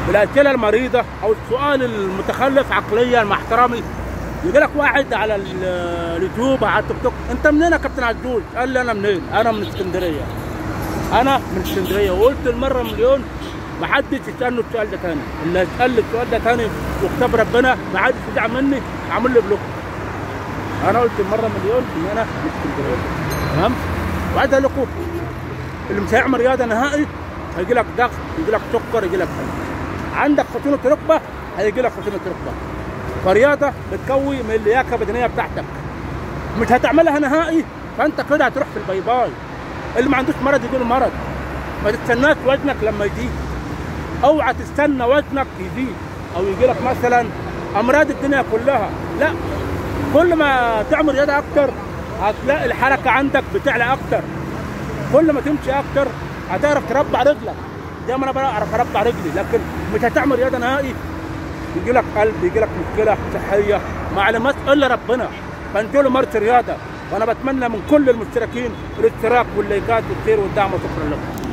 بالاسئله المريضه او السؤال المتخلف عقليا مع احترامي. يجي لك واحد على اليوتيوب على التيك توك، انت منين يا كابتن عزوز؟ قال لي انا منين؟ انا من اسكندريه. انا من اسكندريه، وقلت المره مليون ما حدش يسالني السؤال ده تاني، اللي هيسال السؤال ده تاني وكتاب ربنا ما حدش يزعل مني اعمل لي بلوك. انا قلت المره مليون ان انا من اسكندريه، تمام؟ وعايز اقول لكم اللي مش هيعمل رياضه نهائي هيجي لك ضغط، يجي لك سكر، يجي لك قلب. عندك خشونه ركبه هيجي لك خشونه ركبه. فرياضه بتقوي من اللياقه البدنيه بتاعتك، مش هتعملها نهائي فانت كده هتروح في الباي باي. اللي ما عندوش مرض يجي له مرض. ما تستناش وزنك لما يزيد، اوعى تستنى وزنك يزيد او يجي لك مثلا امراض الدنيا كلها، لا. كل ما تعمل رياضه اكتر هتلاقي الحركه عندك بتعلى اكتر، كل ما تمشي اكتر هتعرف تربع رجلك زي ما انا بعرف اربع رجلي. لكن مش هتعمل رياضه نهائي يجي لك قلب، يجي لك مشكله صحيه ما علمت الا ربنا. فانتوا له مارس رياضه، وانا بتمنى من كل المشتركين الاشتراك واللايكات والشير والدعم، وشكرا لكم.